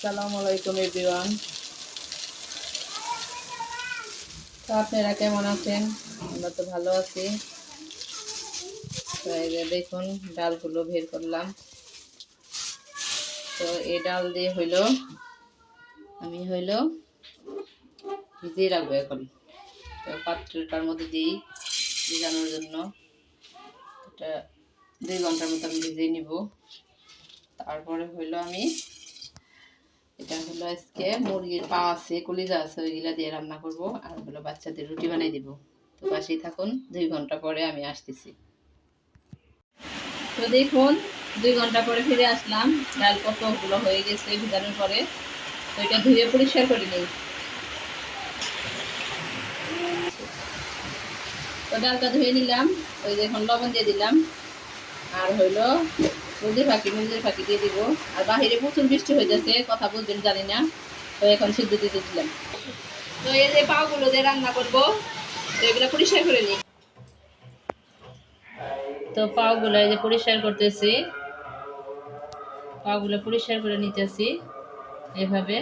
আসসালামু আলাইকুম এভরিওয়ান। তো আপনারা কেমন আছেন? আমরা তো ভালো আছি। তো এই যে দেখুন ডালগুলো বের করলাম। তো এই ডাল দিয়ে আমি ভিজিয়ে রাখবো এখন। তো পাত্রটার মধ্যে দিই ভিজানোর জন্য। এটা 2 ঘন্টার মতো আমি ভিজিয়ে নিব। তারপরে এটা আজকে মুরগির পা আছে, কলিজা আছে, ওইগুলা দিয়ে রান্না করব। আর বাচ্চাদের রুটি বানিয়ে দিব। তো পাশেই থাকুন, 2 ঘন্টা পরে আমি আসতেছি। তো দেখুন 2 ঘন্টা পরে ফিরে আসলাম। ডাল কতগুলো হয়ে গেছে ভিজানোর পরে। তো এটা ধুয়ে পরিষ্কার করে নিই। তো ডালটা ধুয়ে নিলাম। ওই দেখুন লবণ দিয়ে দিলাম। আর মুরগির ফাঁকি দিয়ে দিব। আর বাহিরে প্রচুর বৃষ্টি হয়ে যাচ্ছে, কথা বলবেন জানি না। তো এখন সিদ্ধ দিতে দিলাম। তো এই যে পাগুলো দিয়ে রান্না করবো, তো এগুলো পরিষ্কার করে নিই। তো পাগুলো এই যে পরিষ্কার করতেছি, পাগুলো পরিষ্কার করে নিতেছি এভাবে।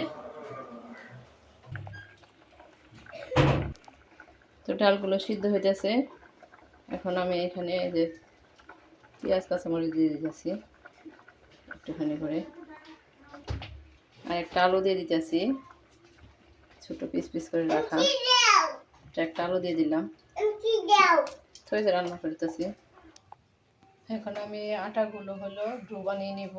তো ডালগুলো সিদ্ধ হইতেছে। এখন আমি এখানে এই যে পেঁয়াজ কাঁচামরিচ দিয়ে দিতেছি একটুখানি করে। আর একটা আলু দিয়ে দিতেছি, ছোট পিস পিস করে রাখা। একটা আলু দিয়ে দিলাম। তো এই যে রান্না করতেছি। এখন আমি আটাগুলো ডো বানিয়ে নিব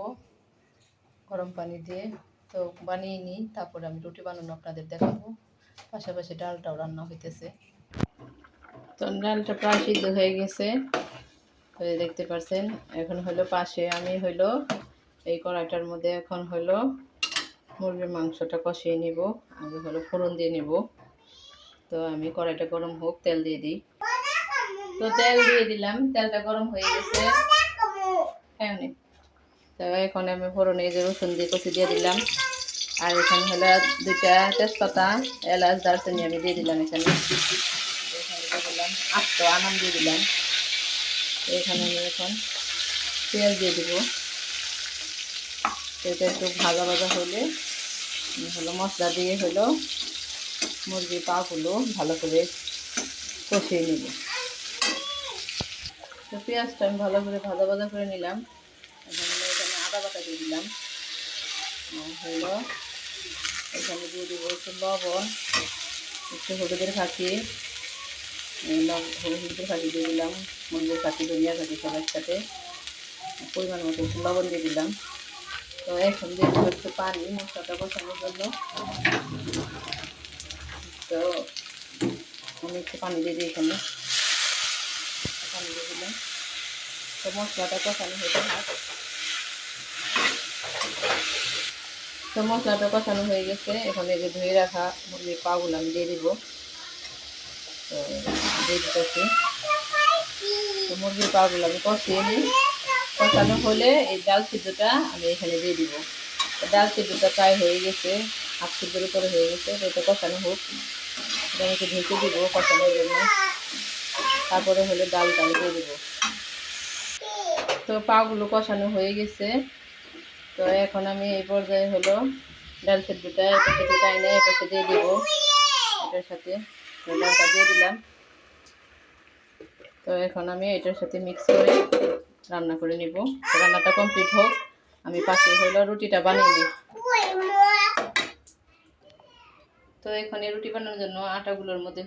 গরম পানি দিয়ে। তো বানিয়ে নিই, তারপরে আমি রুটি বানানো আপনাদের দেখাবো। পাশাপাশি ডালটাও রান্না হইতেছে। তো ডালটা প্রায় সিদ্ধ হয়ে গেছে, তো দেখতে পাচ্ছেন। এখন পাশে আমি এই কড়াইটার মধ্যে এখন মুরগির মাংসটা কষিয়ে নিব। আগে ফোড়ন দিয়ে নিব। তো আমি কড়াইটা গরম হোক, তেল দিয়ে দিই। তো তেল দিয়ে দিলাম, তেলটা গরম হয়ে গেছে। হ্যাঁ, তো এখন আমি ফোড়নে যে রসুন দিয়ে কষি দিয়ে দিলাম। আর এখানে 2টা তেজপাতা, এলাচ, দারচিনি আমি দিয়ে দিলাম। এখানে দিয়ে দিলাম আস্ত আনাম দিয়ে দিলাম। এখানে আমি এখন পেঁয়াজ দিয়ে দিব। এটা একটু ভাজা ভাজা হলে মশলা দিয়ে মুরগির পাগুলো ভালো করে কষিয়ে নেব। তো পেঁয়াজটা আমি ভালো করে ভাজা ভাজা করে নিলাম। এখানে আদা বাটা দিয়ে দিলাম। এখানে দিয়ে দিব একটু লবণ, একটু হলুদের ফাঁকি দিয়ে দিলাম। মুরগির ফাঁকি, ধনিয়া ফাঁকি সব একসাথে পরিমাণ মতো একটু লবণ দিয়ে দিলাম। তো এখন দিয়ে দেবো একটু পানি মশলাটা কষানোর জন্য। তো আমি একটু পানি দিয়ে দিই। এখানে পানি দিয়ে দিলাম। তো মশলাটা কষানো হয়ে গেছে। এখন এই যে ধুয়ে রাখা মুরগির পাগুলো আমি দিয়ে দিব। তো দিয়ে দিতেছি। তো মুরগির পাগুলো আমি কষিয়ে নিই। কষানো হলে এই ডাল সিদ্ধটা আমি এখানে দিয়ে দিব। ডাল সিদ্ধটা প্রায় হয়ে গেছে, হাফ সিদ্ধের উপরে হয়ে গেছে। তো এটা কষানো হোক, এটা আমি একটু ঢেকে দিব কষানোর জন্য। তারপরে ডালটা আমি দিয়ে দিব। তো পাগুলো কষানো হয়ে গেছে। তো এখন আমি এই পর্যায়ে ডাল সিদ্ধটা এটার সাথে চাইনা এটাতে দিয়ে দিব। এটার সাথে ডালটা দিয়ে দিলাম। তো এখন আমি এটার সাথে মিক্স করে রান্না করে নিব। রান্নাটা কমপ্লিট হোক, আমি পাশে রুটিটা বানিয়ে নিই। তো এখানে রুটি বানানোর জন্য আটাগুলোর মধ্যে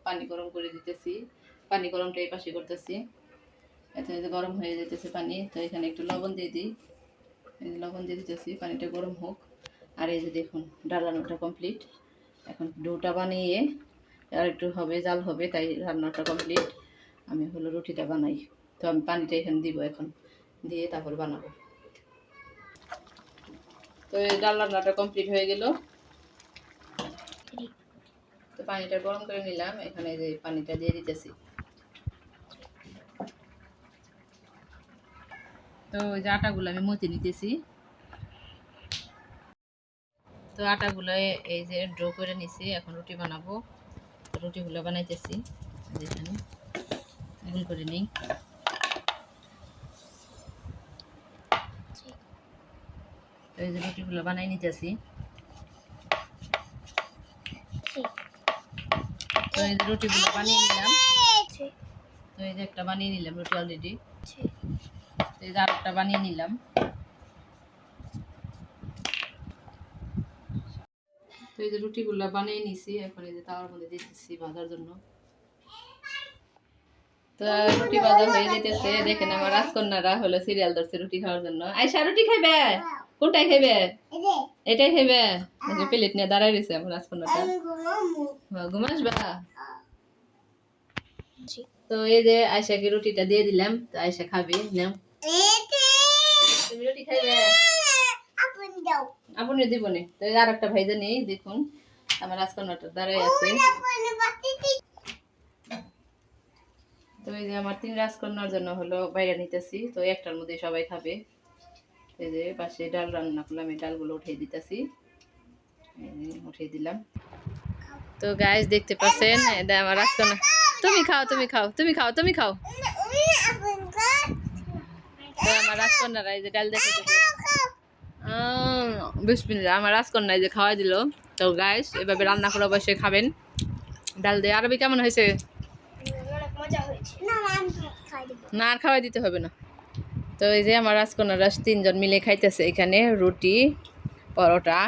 পানি গরম করে দিতেছি। পানি গরমটা এই পাশে করতেছি। এতে গরম হয়ে যেতেছে পানি। তো এখানে একটু লবণ দিয়ে দিই। লবণ দিয়ে দিতেছি, পানিটা গরম হোক। আর এই যে দেখুন ডাল রান্নাটা কমপ্লিট। এখন ডোটা বানিয়ে আর একটু জাল হবে, তাই রান্নাটা কমপ্লিট। আমি রুটিটা বানাই। তো আমি পানিটা এখানে দিব, এখন দিয়ে তারপর বানাবো। তো এই ডাল রান্নাটা কমপ্লিট হয়ে গেল। তো পানিটা গরম করে নিলাম। এখানে যে পানিটা দিয়ে দিতেছি। তো ওই যে আটাগুলো আমি মথে নিতেছি। তো আটাগুলো এই যে ড্র করে নিছি। এখন রুটি বানাবো। রুটিগুলো বানাইতেছি। এখানে গোল করে নিই। তো এই যে রুটিগুলো বানাই নিতেছি। তো এই যে রুটিগুলো বানিয়ে নিলাম। তো এই যে একটা বানিয়ে নিলাম রুটি অলরেডি। তো এই যে আরেকটা বানিয়ে নিলাম। তো এই যে রুটিগুলো বানিয়ে নিছি, এখন এই যে তাওয়ার মধ্যে দিতেছি ভাজার জন্য। তো রুটি ভাজা হয়ে যেতেছে। দেখেন আমার রাজকন্যারা হলো সিরিয়াল ধরছে রুটি খাওয়ার জন্য। আয়শা রুটি খাইবে? কোনটাই খাইবে? এটাই খাইবে? এই যে প্লেট নিয়ে দাঁড়ায় রয়েছে আমার রাজকন্যাটা। ঘুমাসবা? তো এই যে আয়শাকে রুটিটা দিয়ে দিলাম। তো আয়শা খাবে। নাও তুমি রুটি খাইবে? আপনি দিব নি। তো আর একটা ভাইজা নেই, দেখুন আমার রাজকন্যাটা দাঁড়ায় আছে। তো এই যে আমার 3 রাজকন্যার জন্য হলো বাইরে নিতেছি। তো একটার মধ্যে সবাই খাবে। এই যে পাশে ডাল রান্না করলাম, আমি ডালগুলো উঠিয়ে দিতেছি। উঠিয়ে দিলাম। তো গাইস দেখতে পাচ্ছেন এটা আমার রাজকন্যা। তুমি খাও, তুমি খাও, তুমি খাও, তুমি খাও। তো আমার রাজকন্যারা এই যে ডাল দেখে বিসমিল্লাহ, আমার রাজকন্যা এই যে খাওয়াই দিল। তো গাইস এভাবে রান্না করে অবশ্যই খাবেন ডাল দিয়ে। আরবি কেমন হয়েছে? না আর খাওয়াই দিতে হবে না। তো এই যে আমার রাজকন্যারা 3 জন মিলে খাইতেছে এখানে রুটি, পরোটা,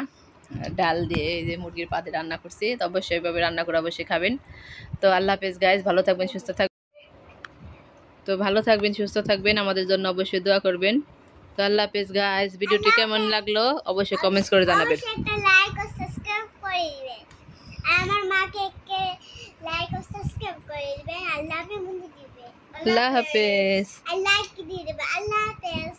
ডাল দিয়ে এই যে মুরগির পা দিয়ে রান্না করছি। তো অবশ্যই এভাবে রান্না করে অবশ্যই খাবেন। তো আল্লাহ হাফেজ গাইস, ভালো থাকবেন, সুস্থ থাকবেন। তো ভালো থাকবেন, সুস্থ থাকবেন, আমাদের জন্য অবশ্যই দোয়া করবেন। তো আল্লাহ হাফেজ গাইস, ভিডিওটি কেমন লাগলো অবশ্যই কমেন্টস করে জানাবেন। একটা লাইক ও সাবস্ক্রাইব করে দিবেন। আমার মাকে লাইক ও সাবস্ক্রাইব করে দিবেন। আল্লাহ হাফেজ বলে দিবেন। আল্লাহ হাফেজ। লাইক দিয়ে দিবেন। আল্লাহ হাফেজ।